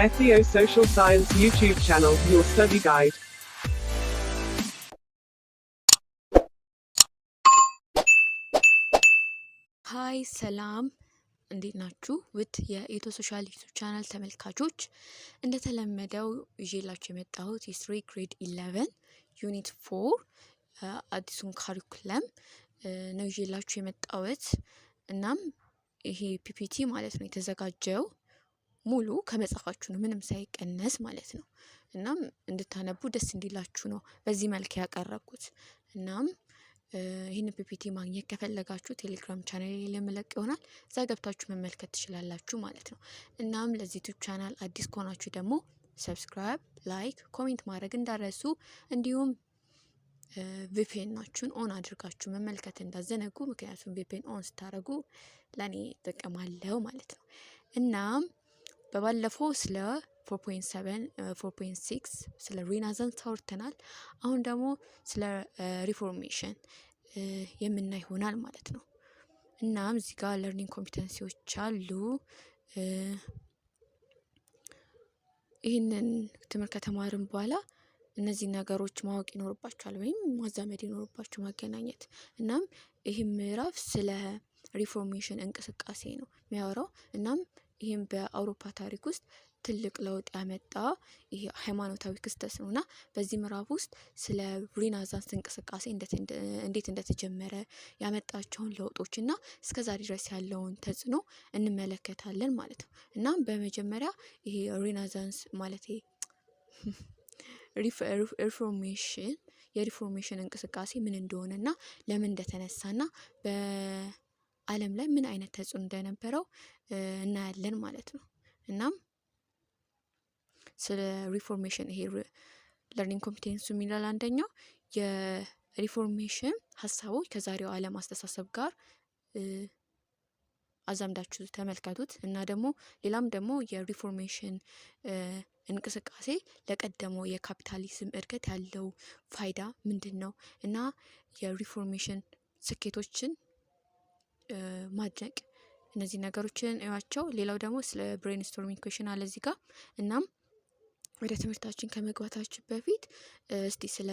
SEO Social Science YouTube channel, your study guide. ሃይ ሰላም እንዴት ናችሁ? ውድ የኢትዮ ሶሻል ዩቲዩብ ቻናል ተመልካቾች እንደተለመደው ይዤላችሁ የመጣሁት ሂስትሪ ግሬድ 11 ዩኒት 4 አዲሱን ካሪኩለም ነው ይዤላችሁ የመጣሁት። እናም ይሄ ፒፒቲ ማለት ነው የተዘጋጀው ሙሉ ከመጽሐፋችሁ ነው፣ ምንም ሳይቀነስ ማለት ነው። እናም እንድታነቡ ደስ እንዲላችሁ ነው በዚህ መልክ ያቀረብኩት። እናም ይህን ፒፒቲ ማግኘት ከፈለጋችሁ ቴሌግራም ቻናል ላይ ለመለቅ ይሆናል፣ እዛ ገብታችሁ መመልከት ትችላላችሁ ማለት ነው። እናም ለዚህ ዩቲዩብ ቻናል አዲስ ከሆናችሁ ደግሞ ሰብስክራይብ፣ ላይክ፣ ኮሜንት ማድረግ እንዳረሱ፣ እንዲሁም ቪፒኤን ናችሁን ኦን አድርጋችሁ መመልከት እንዳዘነጉ። ምክንያቱም ቪፒኤን ኦን ስታደርጉ ለኔ ጥቅማለሁ ማለት ነው። እናም በባለፈው ስለ 4.7 4.6 ስለ ሪናissance ታውርተናል። አሁን ደግሞ ስለ ሪፎርሜሽን የምናይ ይሆናል ማለት ነው። እናም እዚህ ጋር ለርኒንግ ኮምፒተንሲዎች አሉ። ይህንን ትምህርት ከተማርን በኋላ እነዚህ ነገሮች ማወቅ ይኖርባቸዋል ወይም ማዛመድ ይኖርባቸው፣ ማገናኘት። እናም ይህም ምዕራፍ ስለ ሪፎርሜሽን እንቅስቃሴ ነው የሚያወራው። እናም ይህም በአውሮፓ ታሪክ ውስጥ ትልቅ ለውጥ ያመጣ ይሄ ሃይማኖታዊ ክስተት ነውና በዚህ ምዕራፍ ውስጥ ስለ ሪናissance እንቅስቃሴ እንዴት እንደተጀመረ ያመጣቸውን ለውጦች እና እስከዛሬ ድረስ ያለውን ተጽዕኖ እንመለከታለን ማለት ነው። እናም በመጀመሪያ ይሄ ሪናissance ማለት ሪፎርሜሽን የሪፎርሜሽን እንቅስቃሴ ምን እንደሆነና ለምን እንደተነሳና በዓለም ላይ ምን አይነት ተጽዕኖ እንደነበረው እናያለን ማለት ነው። እናም ስለ ሪፎርሜሽን ይሄ ለርኒንግ ኮምፒቴንስ የሚላል አንደኛው የሪፎርሜሽን ሀሳቦች ከዛሬው ዓለም አስተሳሰብ ጋር አዛምዳችሁ ተመልከቱት። እና ደግሞ ሌላም ደግሞ የሪፎርሜሽን እንቅስቃሴ ለቀደመው የካፒታሊዝም እድገት ያለው ፋይዳ ምንድን ነው እና የሪፎርሜሽን ስኬቶችን ማድነቅ፣ እነዚህ ነገሮችን እያቸው። ሌላው ደግሞ ስለ ብሬንስቶርሚንግ ኩዌሽን አለ እዚህ ጋር። እናም ወደ ትምህርታችን ከመግባታችን በፊት እስቲ ስለ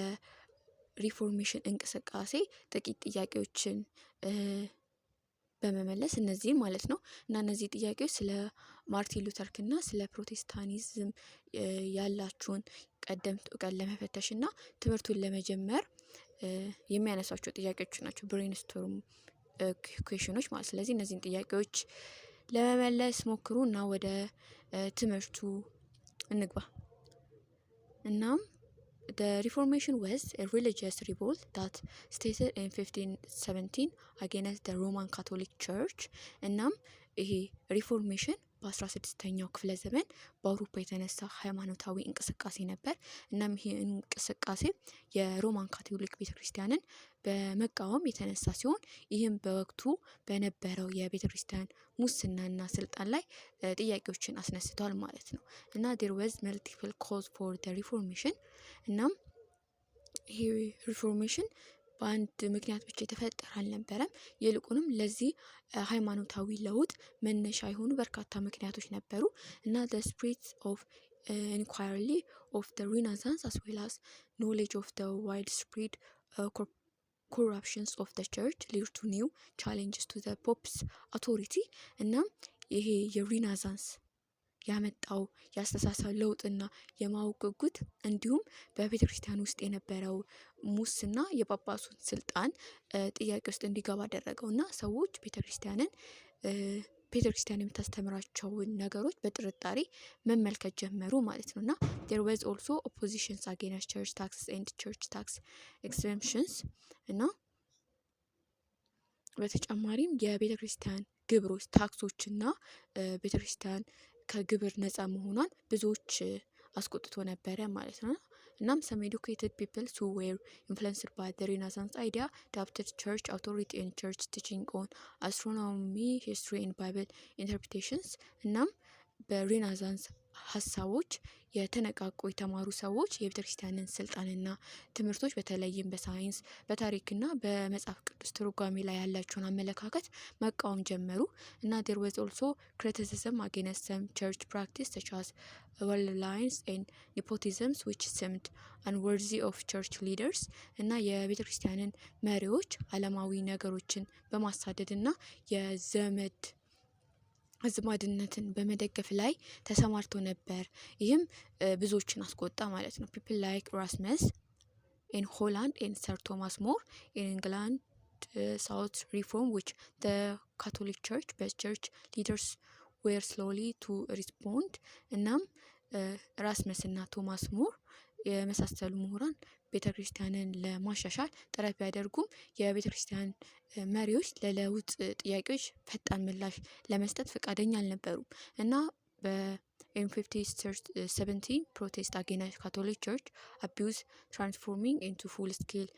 ሪፎርሜሽን እንቅስቃሴ ጥቂት ጥያቄዎችን በመመለስ እነዚህ ማለት ነው እና እነዚህ ጥያቄዎች ስለ ማርቲን ሉተር እና ስለ ፕሮቴስታንቲዝም ያላችሁን ቀደምት እውቀት ለመፈተሽ እና ትምህርቱን ለመጀመር የሚያነሷቸው ጥያቄዎች ናቸው፣ ብሬንስቶርም ኩዌሽኖች ማለት። ስለዚህ እነዚህን ጥያቄዎች ለመመለስ ሞክሩ እና ወደ ትምህርቱ እንግባ። እናም The Reformation was a religious revolt that started in 1517 against the Roman Catholic Church. እናም ይሄ ሪፎርሜሽን በ16ኛው ክፍለ ዘመን በአውሮፓ የተነሳ ሃይማኖታዊ እንቅስቃሴ ነበር። እናም ይሄ እንቅስቃሴ የሮማን ካቶሊክ ቤተክርስቲያንን በመቃወም የተነሳ ሲሆን ይህም በወቅቱ በነበረው የቤተክርስቲያን ሙስናና ስልጣን ላይ ጥያቄዎችን አስነስቷል ማለት ነው። እና there was multiple cause for the reformation። እናም ይሄ ሪፎርሜሽን በአንድ ምክንያት ብቻ የተፈጠረ አልነበረም። ይልቁንም ለዚህ ሃይማኖታዊ ለውጥ መነሻ የሆኑ በርካታ ምክንያቶች ነበሩ እና the spread of inquiry of the Renaissance as well as knowledge of the widespread corruptions of the church led to new challenges to the Pope's authority። እና ይሄ የሪናሳንስ ያመጣው ያስተሳሰብ ለውጥና የማወቅ ጉጉት እንዲሁም በቤተ ክርስቲያን ውስጥ የነበረው ሙስና የጳጳሱን ስልጣን ጥያቄ ውስጥ እንዲገባ አደረገው እና ሰዎች ቤተ ክርስቲያን የምታስተምራቸውን ነገሮች በጥርጣሬ መመልከት ጀመሩ ማለት ነው። እና there was also oppositions against church taxes and church tax exemptions። እና በተጨማሪም የቤተ ክርስቲያን ግብሮች ታክሶችና ቤተ ክርስቲያን ከግብር ነፃ መሆኗን ብዙዎች አስቆጥቶ ነበረ ማለት ነው። እናም some educated people who were influenced by the Renaissance idea adopted church authority and church teaching on astronomy, history and Bible interpretations። እናም በሪናሳንስ ሀሳቦች የተነቃቁ የተማሩ ሰዎች የቤተክርስቲያንን ስልጣንና ትምህርቶች በተለይም በሳይንስ በታሪክና በመጽሐፍ ቅዱስ ትርጓሜ ላይ ያላቸውን አመለካከት መቃወም ጀመሩ እና there was also criticism against some church practice such as worldliness and nepotism which seemed unworthy of church leaders እና የቤተክርስቲያንን መሪዎች ዓለማዊ ነገሮችን በማሳደድ እና የዘመድ አዝማድነትን በመደገፍ ላይ ተሰማርቶ ነበር። ይህም ብዙዎችን አስቆጣ ማለት ነው። people like Erasmus in Holland and Sir Thomas More in England sought reform which the Catholic Church but church leaders were slowly to respond እናም ራስመስ እና ቶማስ ሞር የመሳሰሉ ምሁራን ቤተክርስቲያንን ለማሻሻል ጥረት ቢያደርጉም የቤተክርስቲያን መሪዎች ለለውጥ ጥያቄዎች ፈጣን ምላሽ ለመስጠት ፈቃደኛ አልነበሩም እና በ1517 protest against Catholic Church abuse transforming into full scale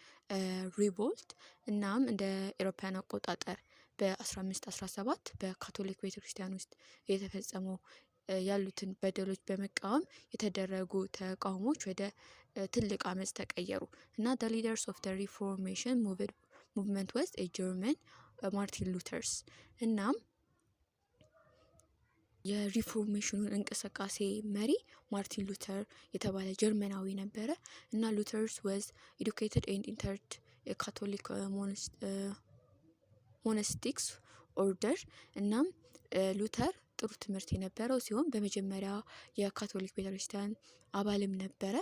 revolt እናም እንደ አውሮፓውያን አቆጣጠር በ1517 በካቶሊክ ቤተክርስቲያን ውስጥ የተፈጸመው ያሉትን በደሎች በመቃወም የተደረጉ ተቃውሞች ወደ ትልቅ አመጽ ተቀየሩ እና the leaders of the Reformation movement was a German ማርቲን ሉተርስ እናም የሪፎርሜሽኑን እንቅስቃሴ መሪ ማርቲን ሉተር የተባለ ጀርመናዊ ነበረ እና ሉተርስ was educated and entered a Catholic monastics order እናም ሉተር ጥሩ ትምህርት የነበረው ሲሆን በመጀመሪያ የካቶሊክ ቤተክርስቲያን አባልም ነበረ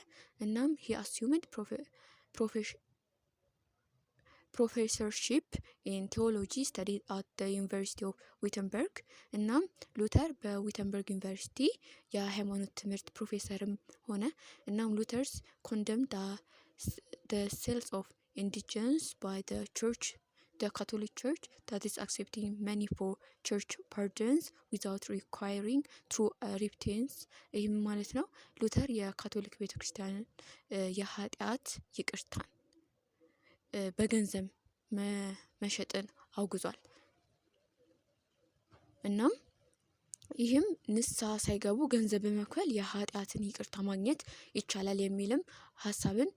እናም he assumed professorship in theology studied at the University of Wittenberg እናም ሉተር በዊተንበርግ ዩኒቨርሲቲ የሃይማኖት ትምህርት ፕሮፌሰርም ሆነ እናም ሉተርስ condemned the sales of indigence by the Catholic Church that is accepting money for church pardons without requiring true repentance ይህም ማለት ነው ሉተር የካቶሊክ ቤተክርስቲያንን የኃጢአት ይቅርታን በገንዘብ መሸጥን አውግዟል እናም ይህም ንስሐ ሳይገቡ ገንዘብ በመክፈል የኃጢአትን ይቅርታ ማግኘት ይቻላል የሚልም ሐሳብን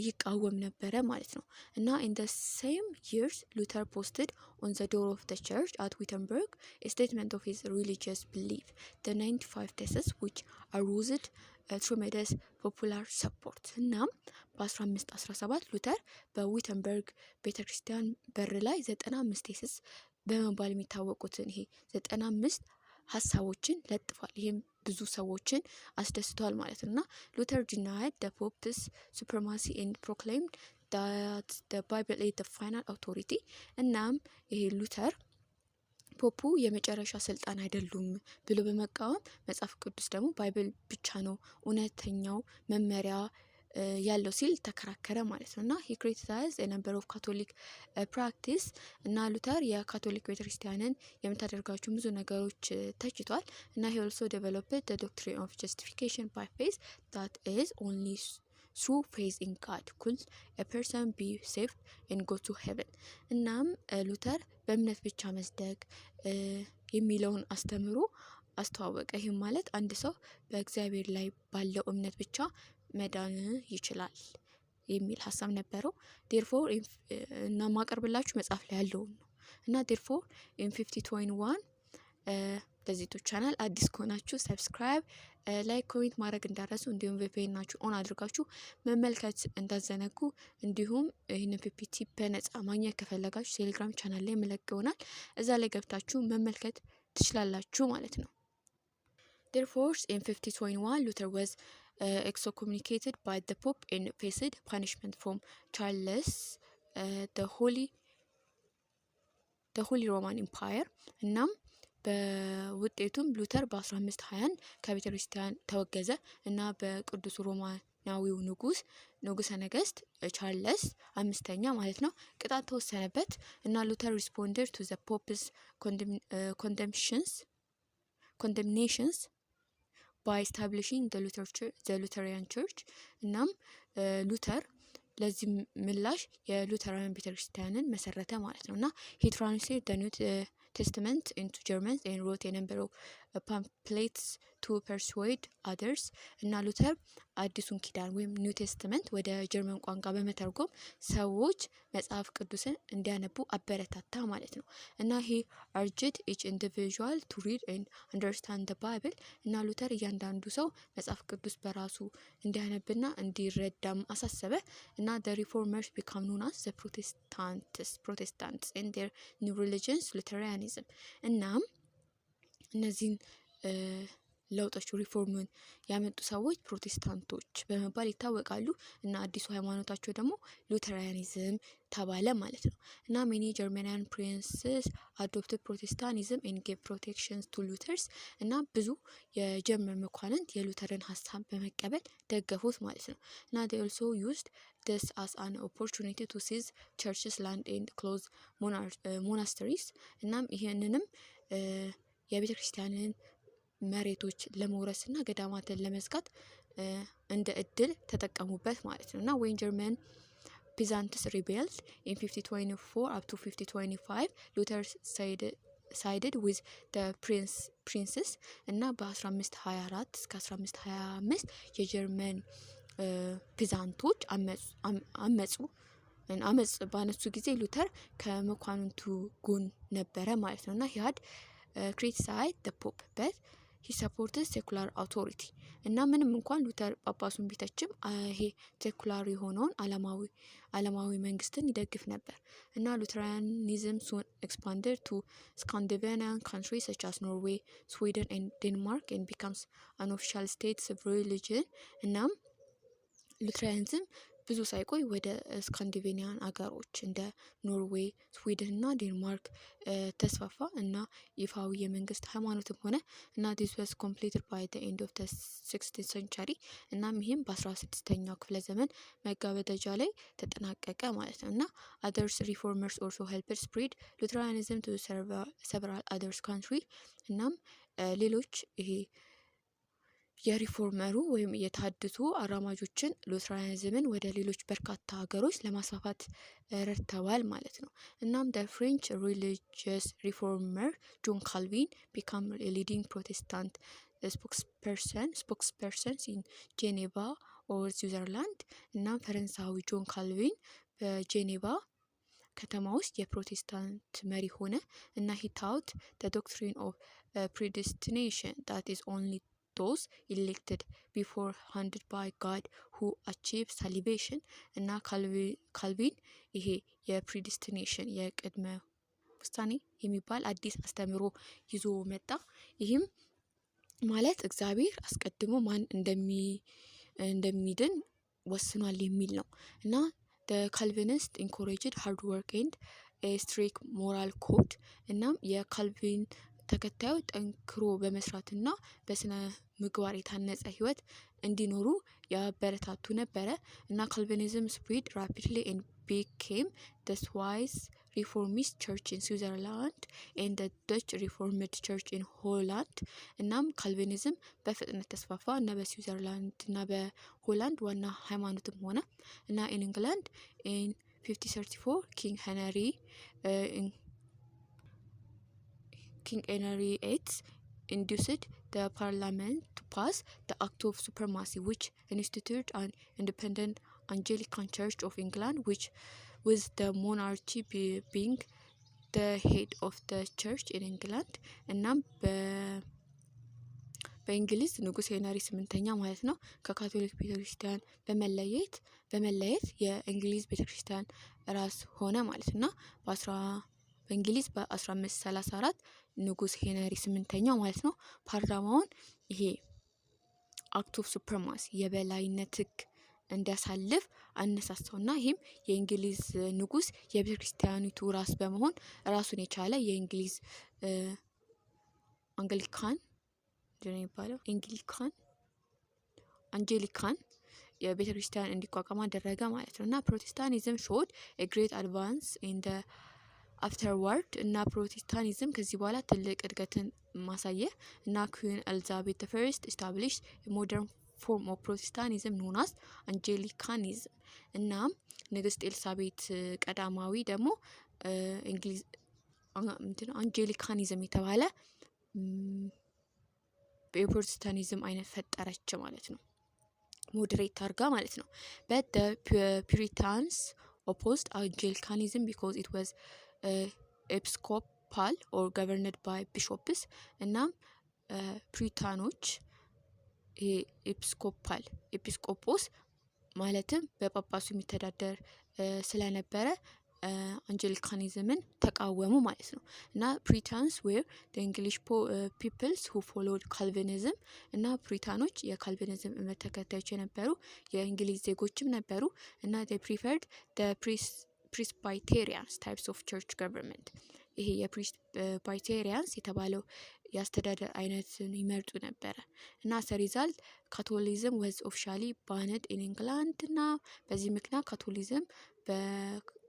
ይቃወም ነበረ ማለት ነው እና in the same years Luther posted on the door of the church at Wittenberg a statement of his religious belief the 95 theses which aroused tremendous popular support እናም በ1517 ሉተር በዊተንበርግ ቤተክርስቲያን በር ላይ 95 ቴስስ በመባል የሚታወቁትን ይሄ 95 ሀሳቦችን ለጥፏል ይህም ብዙ ሰዎችን አስደስቷል ማለት ነውና ሉተር denied the Pope's supremacy and proclaimed that the Bible is the final authority እናም ይሄ ሉተር ፖፑ የመጨረሻ ስልጣን አይደሉም ብሎ በመቃወም መጽሐፍ ቅዱስ ደግሞ ባይብል ብቻ ነው እውነተኛው መመሪያ ያለው ሲል ተከራከረ ማለት ነውና he criticized a number of Catholic practice እና ሉተር የካቶሊክ ቤተክርስቲያንን የምታደርጋቸው ብዙ ነገሮች ተችቷል እና he also developed the doctrine of justification by faith that is only through faith in God could a person be saved and go to heaven እናም ሉተር በእምነት ብቻ መስደግ የሚለውን አስተምሮ አስተዋወቀ ይህም ማለት አንድ ሰው በእግዚአብሔር ላይ ባለው እምነት ብቻ መዳን ይችላል የሚል ሐሳብ ነበረው therefore እና ማቀርብላችሁ መጽሐፍ ላይ ያለው ነው እና therefore in 5021 ለዚህ ቻናል አዲስ ከሆናችሁ ሰብስክራይብ ላይክ ኮሜንት ማድረግ እንዳረሱ እንዲሁም VPN ናችሁ ኦን አድርጋችሁ መመልከት እንዳዘነጉ እንዲሁም ይሄንን PPT በነፃ ማግኘት ከፈለጋችሁ ቴሌግራም ቻናል ላይ መለቀውናል እዛ ላይ ገብታችሁ መመልከት ትችላላችሁ ማለት ነው therefore in 5021 Luther was excommunicated by the Pope and faced punishment from Charles the Holy Roman Empire እናም በውጤቱም ሉተር በ1521 ከቤተክርስቲያን ተወገዘ እና በቅዱስ ሮማናዊው ንጉሰ ነገስት ቻርልስ አምስተኛ ማለት ነው ቅጣት ተወሰነበት እና ሉተር responded to the Pope's condemnations by establishing the Lutheran Church እናም ሉተር ለዚህ ምላሽ የሉተራን ቤተክርስቲያንን መሰረተ ማለት ነውና he translated the New Testament into German and wrote a number of pamphlets to persuade others እና ሉተር አዲሱን ኪዳን ወይም ኒው ቴስትመንት ወደ ጀርመን ቋንቋ በመተርጎም ሰዎች መጽሐፍ ቅዱስን እንዲያነቡ አበረታታ ማለት ነው። እና he urged each individual to read and understand the Bible እና ሉተር እያንዳንዱ ሰው መጽሐፍ ቅዱስ በራሱ እንዲያነብና እንዲረዳም አሳሰበ። እና the reformers become known as the Protestants and their new religions Lutheranism እናም እነዚህን ለውጦች ሪፎርምን ያመጡ ሰዎች ፕሮቴስታንቶች በመባል ይታወቃሉ። እና አዲሱ ሃይማኖታቸው ደግሞ ሉተራኒዝም ተባለ ማለት ነው። እና many Germanian princes adopted Protestantism and gave protections to Luthers እና ብዙ የጀርመን መኳንንት የሉተርን ሀሳብ በመቀበል ደገፉት ማለት ነው። እና they also used this as an opportunity to seize churches land and close monasteries እናም ይሄንንም የቤተ ክርስቲያንን መሬቶች ለመውረስና ገዳማትን ለመዝጋት እንደ እድል ተጠቀሙበት ማለት ነው። እና when German peasants rebelled in 1524 up to 1525 Luther sided with the princes እና በ1524 እስከ 1525 የጀርመን ፒዛንቶች አመጽ ባነሱ ጊዜ ሉተር ከመኳንንቱ ጎን ነበረ ማለት ነው። እና he had criticized the Pope but he supported secular authority እና ምንም እንኳን ሉተር ጳጳሱን ቢተችም ይሄ ሴኩላር የሆነውን ዓለማዊ መንግስትን ይደግፍ ነበር። እና Lutheranism soon expanded to Scandinavian countries such as Norway, Sweden and Denmark and becomes an official state religion እናም ሉተራኒዝም ብዙ ሳይቆይ ወደ ስካንዲኔቪያን አገሮች እንደ ኖርዌይ፣ ስዊድን እና ዴንማርክ ተስፋፋ እና ይፋዊ የመንግስት ሃይማኖትም ሆነ እና this was completed by the end of the 16th century እናም ይህም በ16ኛው ክፍለ ዘመን መጋበደጃ ላይ ተጠናቀቀ ማለት ነው። እና others reformers also helped spread Lutheranism to several other countries እናም ሌሎች ይሄ የሪፎርመሩ ወይም የታድሱ አራማጆችን ሉተራኒዝምን ወደ ሌሎች በርካታ ሀገሮች ለማስፋፋት ረድተዋል ማለት ነው። እናም the French religious reformer John Calvin became a leading Protestant spokesperson in Geneva or Switzerland እናም ፈረንሳዊ ጆን ካልቪን በጄኔቫ ከተማ ውስጥ የፕሮቴስታንት መሪ ሆነ እና he taught the doctrine of predestination that is only those elected beforehand by God who achieve salvation እና ካልቪን ይሄ የፕሪዲስቲኔሽን የቅድመ ውሳኔ የሚባል አዲስ አስተምሮ ይዞ መጣ። ይህም ማለት እግዚአብሔር አስቀድሞ ማን እንደሚድን ወስኗል የሚል ነው። እና the Calvinists encouraged hard work and a strict moral code እናም የካልቪን ተከታዩ ጠንክሮ በመስራትና በስነ ምግባር የታነጸ ህይወት እንዲኖሩ ያበረታቱ ነበረ። እና ካልቪኒዝም spread rapidly and became the Swiss Reformist Church in Switzerland and the Dutch Reformed Church in Holland እናም ካልቪኒዝም በፍጥነት ተስፋፋ እና በስዊዘርላንድ እና በሆላንድ ዋና ሃይማኖትም ሆነ እና in England in 1534 King Henry VIII induced the parliament to pass the Act of Supremacy which instituted an independent Anglican Church of England which with the monarchy being the head of the church in England እናም በእንግሊዝ ንጉስ ሄንሪ 8ኛ ማለት ነው ከካቶሊክ ቤተክርስቲያን በመለየት የእንግሊዝ ቤተክርስቲያን ራስ ሆነ ማለት እና በእንግሊዝ በ1534 ንጉስ ሄንሪ 8ኛ ማለት ነው ፓርላማውን ይሄ አክት ኦፍ ሱፕሪማሲ የበላይነት ህግ እንዲያሳልፍ አነሳሳውና ይሄም የእንግሊዝ ንጉስ የቤተክርስቲያኒቱ ራስ በመሆን ራሱን የቻለ የእንግሊዝ አንግሊካን የቤተክርስቲያን እንዲቋቋም አደረገ ማለት ነው። እና ፕሮቴስታንቲዝም showed a great advance in the afterward እና ፕሮቴስታንቲዝም ከዚህ በኋላ ትልቅ እድገትን ማሳየ እና ኩዊን ኤልዛቤት the first established a modern form of Protestantism known as Anglicanism እና ንግስት ኤልሳቤት ቀዳማዊ ደግሞ አንግሊካኒዝም የተባለ የፕሮቴስታኒዝም አይነት ፈጠረች ማለት ነው፣ ሞዴሬት አድርጋ ማለት ነው። but the Puritans opposed Anglicanism because it was episcopal or governed by bishops እናም ፕሪታኖች ኤጲስቆጶስ ማለትም በጳጳሱ የሚተዳደር ስለነበረ አንጀሊካኒዝምን ተቃወሙ ማለት ነው። እና ፕሪታንስ ዌር the English peoples who followed Calvinism እና ፕሪታኖች የካልቪኒዝም እምነት ተከታዮች የነበሩ የእንግሊዝ ዜጎችም ነበሩ እና they preferred the Presbyterian types of church government ይሄ የፕሪስባይቴሪያንስ የተባለው የአስተዳደር አይነትን ይመርጡ ነበረ እና ሰሪዛልት ካቶሊዝም was officially banned in England እና በዚህ ምክንያት ካቶሊዝም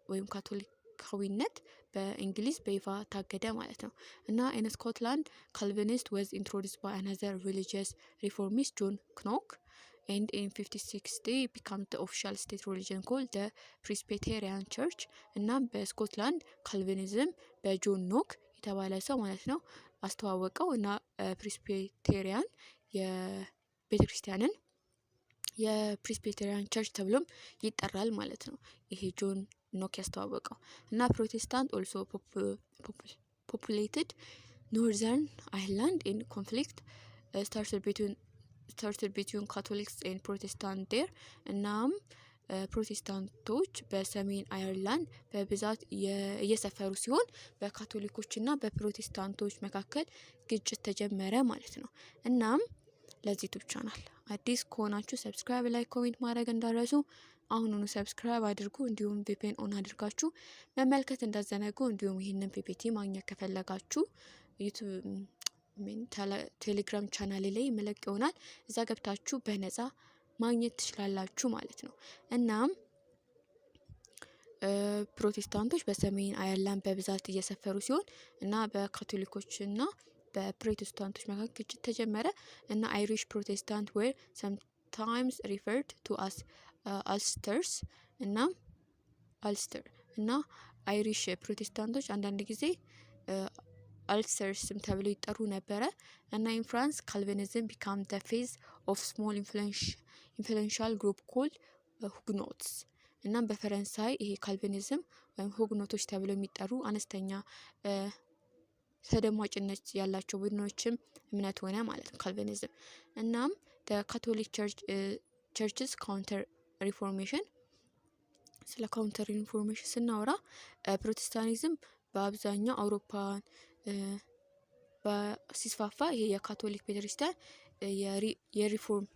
ወይም ካቶሊካዊነት በእንግሊዝ በይፋ ታገደ ማለት ነው። እና in Scotland Calvinist was introduced by another religious reformist John Knock and in 1560 became the official state religion called the Presbyterian Church እና በስኮትላንድ ካልቪኒዝም በጆን ኖክ የተባለ ሰው ማለት ነው አስተዋወቀው እና ፕሬስቢቴሪያን የቤተክርስቲያንን የፕሬስቢቴሪያን ቸርች ተብሎም ይጠራል ማለት ነው። ይሄ ጆን ኖክ ያስተዋወቀው እና ፕሮቴስታንት also populated Northern Ireland in conflict started between Catholics and Protestants there እናም ፕሮቴስታንቶች በሰሜን አይርላንድ በብዛት እየሰፈሩ ሲሆን በካቶሊኮችና በፕሮቴስታንቶች መካከል ግጭት ተጀመረ ማለት ነው። እናም ለዚህ ዩቲዩብ ቻናል አዲስ ከሆናችሁ ሰብስክራይብ፣ ላይክ፣ ኮሜንት ማድረግ እንዳትረሱ። አሁኑኑ ሰብስክራይብ አድርጉ። እንዲሁም ቪፒኤን ኦን አድርጋችሁ መመልከት እንዳትዘነጉ። እንዲሁም ይህንን ፒፒቲ ማግኘት ከፈለጋችሁ ቴሌግራም ቻናሌ ላይ መለቅ ይሆናል። እዛ ገብታችሁ በነፃ ማግኘት ትችላላችሁ ማለት ነው። እናም ፕሮቴስታንቶች በሰሜን አይርላንድ በብዛት እየሰፈሩ ሲሆን እና በካቶሊኮችና በፕሮቴስታንቶች መካከል ግጭት ተጀመረ እና አይሪሽ ፕሮቴስታንት were sometimes referred to as Ulsters እና አልስተር እና አይሪሽ ፕሮቴስታንቶች አንዳንድ ጊዜ አልስተርስም ተብለው ይጠሩ ነበረ እና in France Calvinism became the phase of small influential group called Huguenots እና በፈረንሳይ ይሄ ካልቪኒዝም ወይም ሁግኖቶች ተብለው የሚጠሩ አነስተኛ ተደማጭነት ያላቸው ቡድኖችም እምነት ሆነ ማለት ነው ካልቪኒዝም። እናም the Catholic churches counter reformation ስለ ካውንተር ሪፎርሜሽን ስናወራ ፕሮቴስታንቲዝም በአብዛኛው አውሮፓን ሲስፋፋ ይሄ የካቶሊክ ቤተክርስቲያን የሪፎርም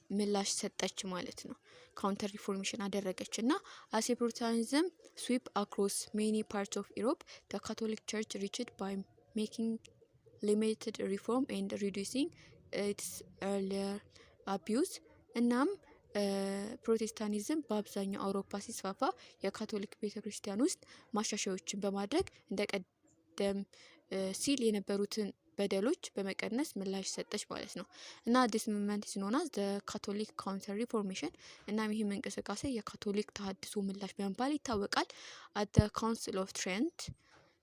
ምላሽ ሰጠች ማለት ነው። ካውንተር ሪፎርሜሽን አደረገች እና as Protestantism sweep across many parts of Europe the Catholic Church reached by making limited reform and reducing its earlier abuse እናም ፕሮቴስታንቲዝም በአብዛኛው አውሮፓ ሲስፋፋ የካቶሊክ ቤተክርስቲያን ውስጥ ማሻሻያዎችን በማድረግ እንደቀደም ሲል የነበሩትን በደሎች በመቀነስ ምላሽ ሰጠች ማለት ነው። እና this movement is known as the Catholic Counter Reformation እናም ይህም እንቅስቃሴ የካቶሊክ ተሐድሶ ምላሽ በመባል ይታወቃል። At the Council of Trent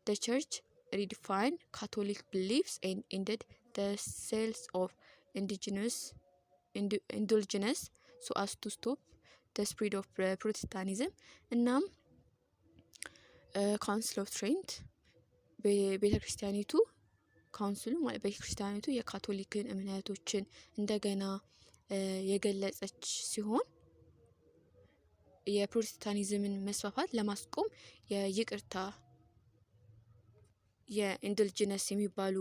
the Church redefined Catholic beliefs and ended the sales of indulgences so as to stop the spread of Protestantism እናም Council of Trent ቤተክርስቲያኒቱ ካውንስሉ ማለት ቤተክርስቲያኒቱ የካቶሊክን እምነቶችን እንደገና የገለጸች ሲሆን የፕሮቴስታንቲዝምን መስፋፋት ለማስቆም የይቅርታ የኢንዱልጀንስ የሚባሉ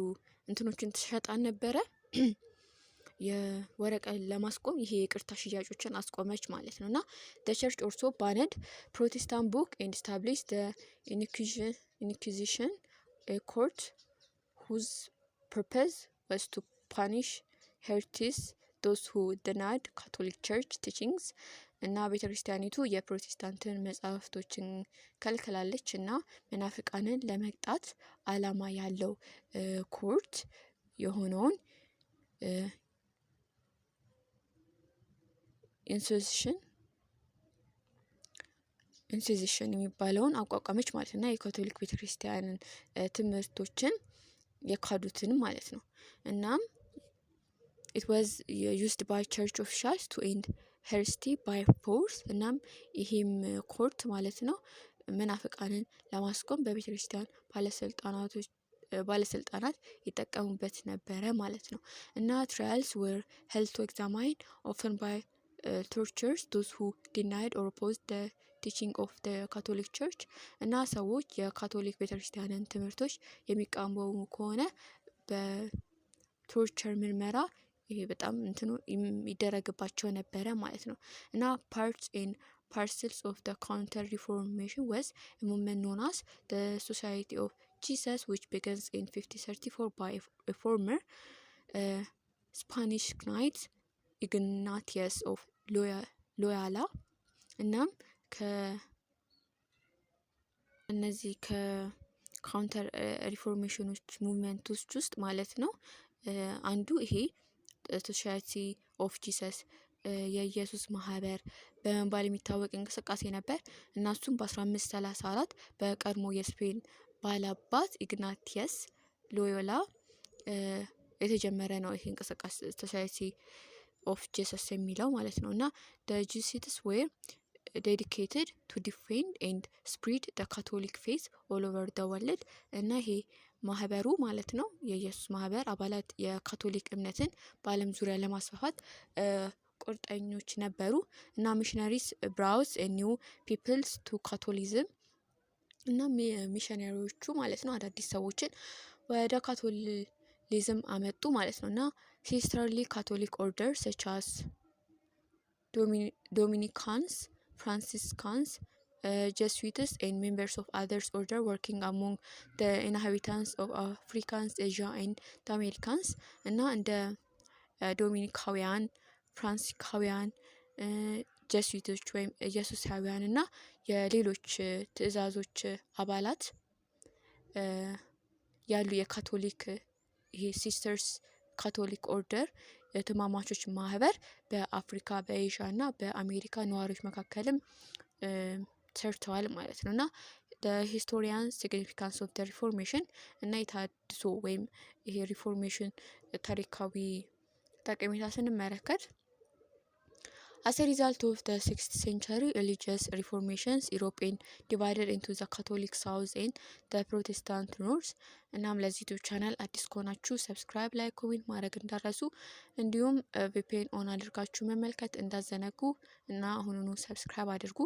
እንትኖችን ተሸጣን ነበረ የወረቀት ለማስቆም ይሄ የይቅርታ ሽያጮችን አስቆመች ማለት ነውና the church also banned Protestant book and established the Inquisition a court whose purpose was to punish heretics those who denied Catholic Church teachings እና ቤተክርስቲያኒቱ የፕሮቴስታንትን መጻሕፍቶችን ከልክላለች እና መናፍቃንን ለመቅጣት ዓላማ ያለው ኮርት የሆነውን ኢንሲዚሽን የሚባለውን አቋቋመች ማለት ነው። የካቶሊክ ቤተክርስቲያንን ትምህርቶችን የካዱትን ማለት ነው። እናም it was used by church officials to end heresy by force። እናም ይሄም ኮርት ማለት ነው መናፍቃንን ለማስቆም በቤተ ክርስቲያን ባለስልጣናት ይጠቀሙበት ነበረ ማለት ነው። እና trials were held to examine often by torturers those who denied or opposed the teaching of the Catholic Church። እና ሰዎች የካቶሊክ ቤተክርስቲያንን ትምህርቶች የሚቃወሙ ከሆነ በቶርቸር ምርመራ ይሄ በጣም እንትኑ ይደረግባቸው ነበረ ማለት ነው። እና parts and parcels of the Counter Reformation was a movement known as the Society of Jesus, which begins in 1534 by a former Spanish knight Ignatius of Loyola። እናም እነዚህ ከካውንተር ሪፎርሜሽኖች ሙቭመንቶች ውስጥ ማለት ነው አንዱ ይሄ ሶሳይቲ ኦፍ ጂሰስ የኢየሱስ ማህበር በመባል የሚታወቅ እንቅስቃሴ ነበር እና እሱም በ1534 በቀድሞ የስፔን ባላባት ኢግናቲየስ ሎዮላ የተጀመረ ነው ይሄ እንቅስቃሴ ሶሳይቲ ኦፍ ጂሰስ የሚለው ማለት ነው። እና the Jesuits were dedicated to defend and spread the Catholic faith all over the world። እና ይሄ ማህበሩ ማለት ነው የኢየሱስ ማህበር አባላት የካቶሊክ እምነትን በዓለም ዙሪያ ለማስፋፋት ቁርጠኞች ነበሩ። እና ሚሽነሪስ ብራውስ ኒው ፒፕልስ ቱ ካቶሊዝም እና ሚሽነሪዎቹ ማለት ነው አዳዲስ ሰዎችን ወደ ካቶሊዝም አመጡ ማለት ነው። እና ሲስተርሊ ካቶሊክ ኦርደር such as Dominicans, Franciscans, Jesuits and members of others order working among the inhabitants of Africans, Asia and the Americans። እና እንደ ዶሚኒካውያን፣ ፍራንሲካውያን፣ ጀስዊቶች ወይም ኢየሱሳውያን እና የሌሎች ትእዛዞች አባላት ያሉ የካቶሊክ ይሄ ሲስተርስ ካቶሊክ ኦርደር የትማማቾች ማህበር በአፍሪካ በኤዥያ እና በአሜሪካ ነዋሪዎች መካከልም ሰርተዋል ማለት ነው። እና the historian significance of the reformation እና የታድሶ ወይም ይሄ ሪፎርሜሽን ታሪካዊ ጠቀሜታ ስንመለከት as a result of the 6th century religious reformations Europe divided into the Catholic South and the Protestant North። እናም ለዚህ ዩቲዩብ ቻናል አዲስ ከሆናችሁ ሰብስክራይብ፣ ላይክ፣ ኮሜንት ማድረግ እንዳትረሱ እንዲሁም ቪፒኤን ኦን አድርጋችሁ መመልከት እንዳትዘነጉ እና አሁኑኑ ሰብስክራይብ አድርጉ።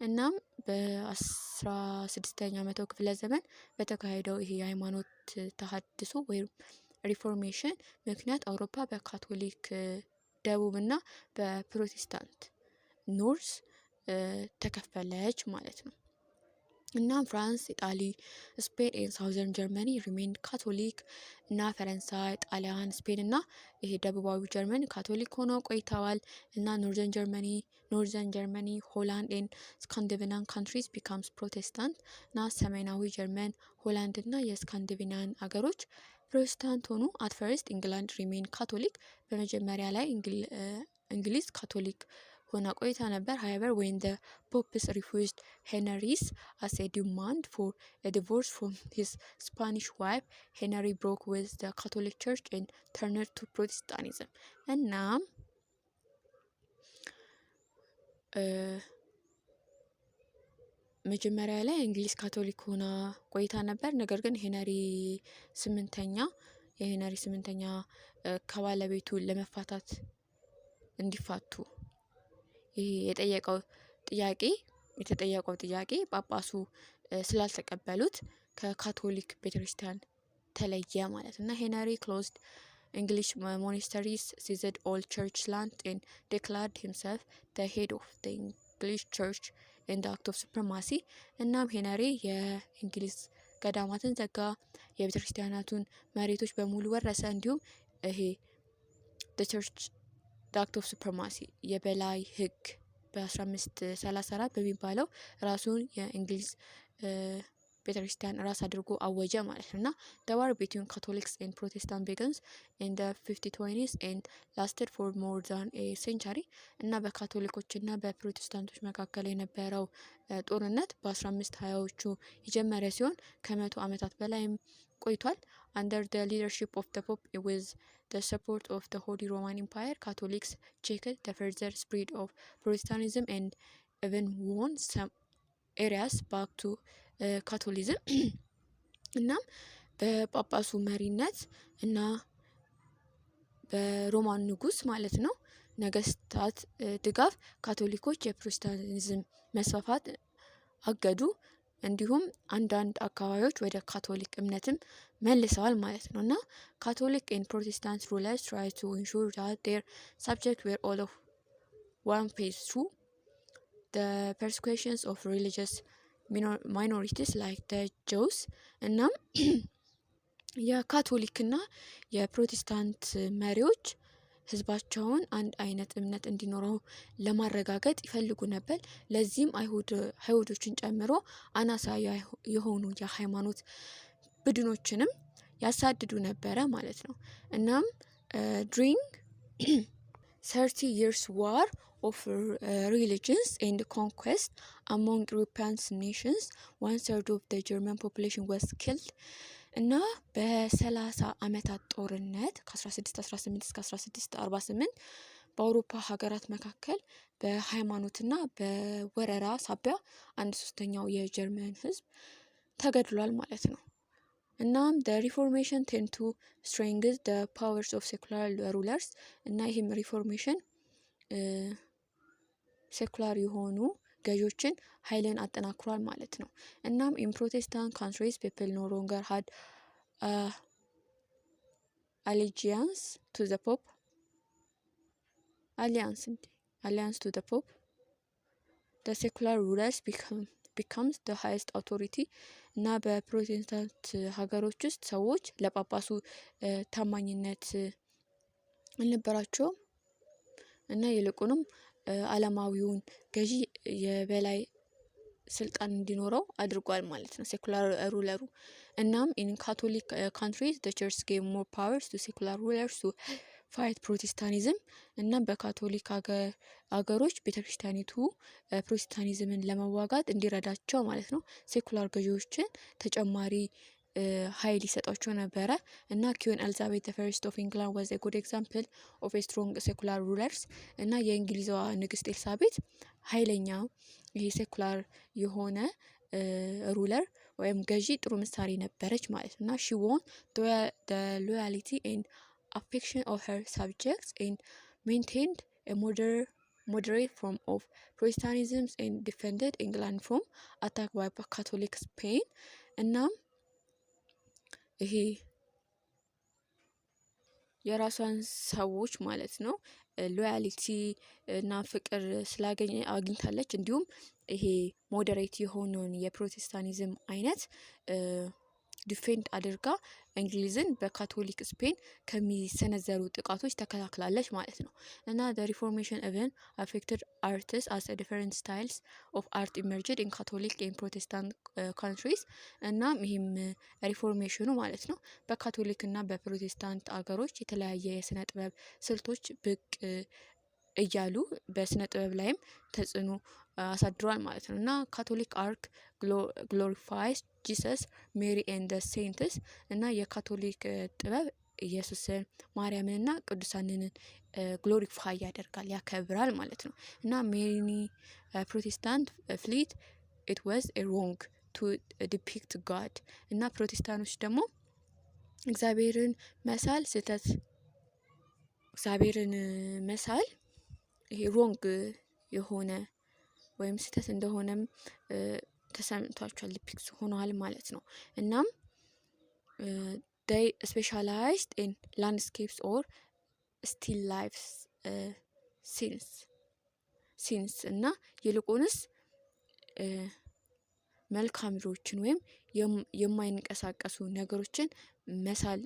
እናም በ16ኛ መቶ ክፍለ ዘመን በተካሄደው ይሄ የሃይማኖት ተሐድሶ ወይም ሪፎርሜሽን ምክንያት አውሮፓ በካቶሊክ ደቡብ እና በፕሮቴስታንት ኖርዝ ተከፈለች ማለት ነው። እና ፍራንስ፣ ኢጣሊ፣ ስፔን ኤንድ ሳውዘርን ጀርመኒ ሪሜንድ ካቶሊክ እና ፈረንሳይ፣ ጣሊያን፣ ስፔን እና ይሄ ደቡባዊ ጀርመን ካቶሊክ ሆነው ቆይተዋል። እና ኖርዘርን ጀርመኒ ሆላንድ ኤንድ ስካንዲኔቪያን ካንትሪስ ቢካምስ ፕሮቴስታንት እና ሰሜናዊ ጀርመን፣ ሆላንድ እና የስካንዲኔቪያን አገሮች ፕሮቴስታንት ሆኑ። አት ፈርስት ኢንግላንድ ሪሜን ካቶሊክ በመጀመሪያ ላይ እንግሊዝ ካቶሊክ ሆና ቆይታ ነበር። however when the popes refused Henry's as a demand for a divorce from his Spanish wife Henry broke with the Catholic Church and turned to Protestantism። እና መጀመሪያ ላይ እንግሊዝ ካቶሊክ ሆና ቆይታ ነበር። ነገር ግን ሄነሪ ስምንተኛ ከባለቤቱ ለመፋታት እንዲፋቱ ይሄ የተጠየቀው ጥያቄ ጳጳሱ ስላልተቀበሉት ከካቶሊክ ቤተክርስቲያን ተለየ ማለት እና ሄነሪ closed English monasteries, seized all church land and declared himself the head of the English church in the act of supremacy። እናም ሄነሪ የእንግሊዝ ገዳማትን ዘጋ፣ የቤተክርስቲያናቱን መሬቶች በሙሉ ወረሰ። እንዲሁም ይሄ the church the act of supremacy የበላይ ህግ በ1534 በሚባለው ራሱን የእንግሊዝ ቤተክርስቲያን ራስ አድርጎ አወጀ ማለት ነው። እና the war between Catholics and Protestants begins in the 1520s and lasted for more than a century። እና በካቶሊኮችና በፕሮቴስታንቶች መካከል የነበረው ጦርነት በ1520ዎቹ የጀመረ ሲሆን ከ100 ዓመታት በላይም ቆይቷል። under the leadership of the Pope with the support of the Holy Roman Empire, Catholics checked the further spread of Protestantism and even won some areas back to Catholicism. እናም በጳጳሱ መሪነት እና በሮማን ንጉስ ማለት ነው ነገስታት ድጋፍ ካቶሊኮች የፕሮቴስታንቲዝም መስፋፋት አገዱ። እንዲሁም አንዳንድ አካባቢዎች ወደ ካቶሊክ እምነትም መልሰዋል ማለት ነው። እና ካቶሊክ and Protestant rulers tried to ensure that their subjects were all of one page through the persecutions of religious minorities like the Jews. እናም የካቶሊክና የፕሮቴስታንት መሪዎች ህዝባቸውን አንድ አይነት እምነት እንዲኖረው ለማረጋገጥ ይፈልጉ ነበር። ለዚህም አይሁዶችን ጨምሮ አናሳ የሆኑ የሃይማኖት ቡድኖችንም ያሳድዱ ነበረ ማለት ነው። እናም during 30 years war of religions and conquest among European nations, 1/3 of the German population was killed. እና በ30 ዓመታት ጦርነት ከ1618 እስከ 1648 በአውሮፓ ሀገራት መካከል በሃይማኖትና በወረራ ሳቢያ 1/3 የጀርመን ህዝብ ተገድሏል ማለት ነው። እናም the reformation tend to strengthen the powers of secular rulers እና ይህም ሪፎርሜሽን ሴኩላር የሆኑ ገዢዎችን ኃይልን አጠናክሯል ማለት ነው። እናም in Protestant countries people no longer had allegiance to the Pope. Alliance to the Pope. The secular rulers becomes the highest authority. እና በፕሮቴስታንት ሀገሮች ውስጥ ሰዎች ለጳጳሱ ታማኝነት አልነበራቸውም እና ይልቁንም ዓለማዊውን ገዢ የበላይ ስልጣን እንዲኖረው አድርጓል ማለት ነው ሴኩላር ሩለሩ። እናም in Catholic countries the church gave more powers to secular rulers to fight Protestantism. እናም በካቶሊክ ሀገሮች ቤተክርስቲያኒቱ ፕሮቴስታንቲዝምን ለመዋጋት እንዲረዳቸው ማለት ነው ሴኩላር ገዢዎችን ተጨማሪ ኃይል ይሰጣቸው ነበረ። እና Queen Elizabeth I of England was a good example of a strong secular rulers. እና የእንግሊዟ ንግስት ኤልሳቤት ኃይለኛ ይሄ ሴኩላር የሆነ ሩለር ወይም ገዢ ጥሩ ምሳሌ ነበረች ማለት ነው። እና she won the loyalty and affection of her subjects and maintained a moderate form of Protestantism and defended England from attack by Catholic Spain. እናም ይሄ የራሷን ሰዎች ማለት ነው ሎያሊቲ እና ፍቅር አግኝታለች። እንዲሁም ይሄ ሞዴሬት የሆነውን የፕሮቴስታንቲዝም አይነት ዲፌንድ አድርጋ እንግሊዝን በካቶሊክ ስፔን ከሚሰነዘሩ ጥቃቶች ተከላክላለች ማለት ነው። እና the reformation even affected artists as a different styles of art emerged in Catholic and Protestant countries. እና ይህም ሪፎርሜሽኑ ማለት ነው በካቶሊክ እና በፕሮቴስታንት አገሮች የተለያየ የስነ ጥበብ ስልቶች ብቅ እያሉ በስነ ጥበብ ላይም ተጽዕኖ አሳድሯል ማለት ነው። እና ካቶሊክ አርክ ግሎሪፋይስ ጂሰስ ሜሪ ኤንድ ዘ ሴንትስ እና የካቶሊክ ጥበብ ኢየሱስን ማርያምን እና ቅዱሳንን ግሎሪፋይ ያደርጋል ያከብራል ማለት ነው። እና ሜኒ ፕሮቴስታንት ፍሊት it was a wrong to depict God. እና ፕሮቴስታኖች ደግሞ እግዚአብሔርን መሳል ይሄ ሮንግ የሆነ ወይም ስህተት እንደሆነም ተሰምቷቸዋል ዲፒክት ሆኗል ማለት ነው። እናም they specialized in landscapes or still lifes scenes እና ይልቁንስ መልክዓ ምድሮችን ወይም የማይንቀሳቀሱ ነገሮችን መሳል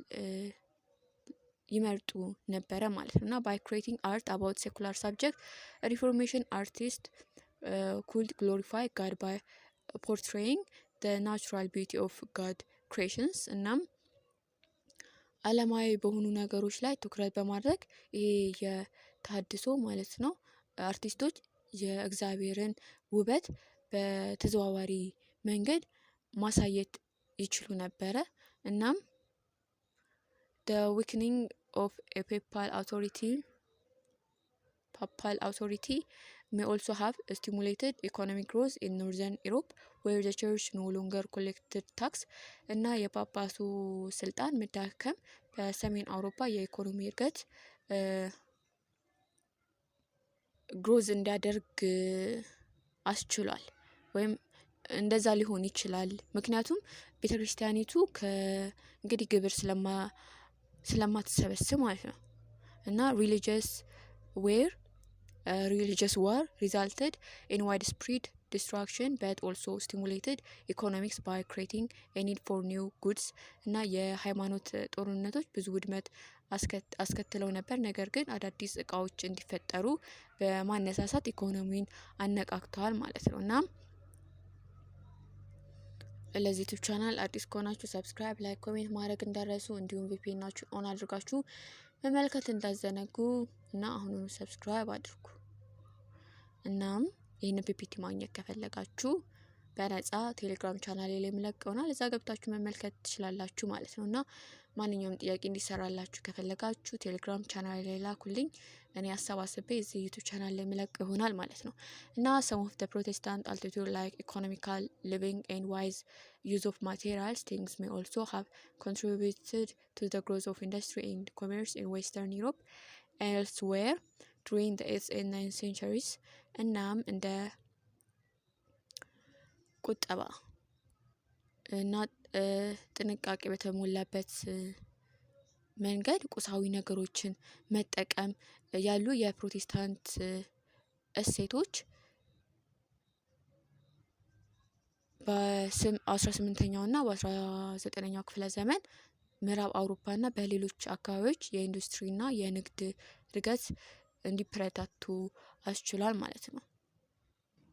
ይመርጡ ነበረ ማለት ነው። እና by creating art about secular subject reformation artists could glorify God by portraying the natural beauty of God creations. እናም ዓለማዊ በሆኑ ነገሮች ላይ ትኩረት በማድረግ ይሄ የተሃድሶ ማለት ነው አርቲስቶች የእግዚአብሔርን ውበት በተዘዋዋሪ መንገድ ማሳየት ይችሉ ነበረ። እናም the weakening of a papal authority may also have stimulated economic growth in Northern Europe where the church no longer collected tax እና የጳጳሱ ስልጣን መዳከም በሰሜን አውሮፓ የኢኮኖሚ እድገት ግሮዝ እንዲያደርግ አስችሏል ወይም እንደዛ ሊሆን ይችላል። ምክንያቱም ቤተክርስቲያኒቱ እንግዲህ ግብር ስለማትሰበስብ ማለት ነው እና religious war resulted in widespread destruction but also stimulated economics by creating a need for new goods እና የሃይማኖት ጦርነቶች ብዙ ውድመት አስከትለው ነበር። ነገር ግን አዳዲስ እቃዎች እንዲፈጠሩ በማነሳሳት ኢኮኖሚን አነቃቅተዋል ማለት ነው። እና ለዚህ ዩቲዩብ ቻናል አዲስ ከሆናችሁ ሰብስክራይብ፣ ላይክ፣ ኮሜንት ማድረግ እንዳትረሱ እንዲሁም ቪፒኤናችሁን ኦን አድርጋችሁ መመልከት እንዳትዘነጉ እና አሁኑኑ ሰብስክራይብ አድርጉ። እናም ይህን ፒፒቲ ማግኘት ከፈለጋችሁ በነፃ ቴሌግራም ቻናል ላይ የምለቀውናል እዛ ገብታችሁ መመልከት ትችላላችሁ ማለት ነው። እና ማንኛውም ጥያቄ እንዲሰራላችሁ ከፈለጋችሁ ቴሌግራም ቻናል ላይ ላኩልኝ። እኔ አሰባስቤ እዚህ ዩቲዩብ ቻናል ላይ የምለቀው ይሆናል ማለት ነው። እና some of the Protestant altitude like economical living and wise use of materials things may also have contributed to the growth of industry and commerce in Western Europe and elsewhere during the 8th and 9th centuries. እናም እንደ ቁጠባ እና ጥንቃቄ በተሞላበት መንገድ ቁሳዊ ነገሮችን መጠቀም ያሉ የፕሮቴስታንት እሴቶች በ18ኛው እና በ19ኛው ክፍለ ዘመን ምዕራብ አውሮፓ እና በሌሎች አካባቢዎች የኢንዱስትሪ እና የንግድ እድገት እንዲበረታቱ አስችሏል ማለት ነው።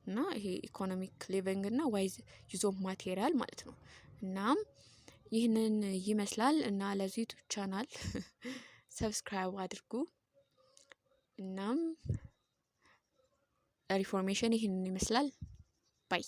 እና ይሄ ኢኮኖሚክ ሊቪንግ እና ዋይዝ ዩዝ ኦፍ ማቴሪያል ማለት ነው። እናም ይህንን ይመስላል እና ለዚህ ዩቲዩብ ቻናል ሰብስክራይብ አድርጉ። እናም ሪፎርሜሽን ይህንን ይመስላል። ባይ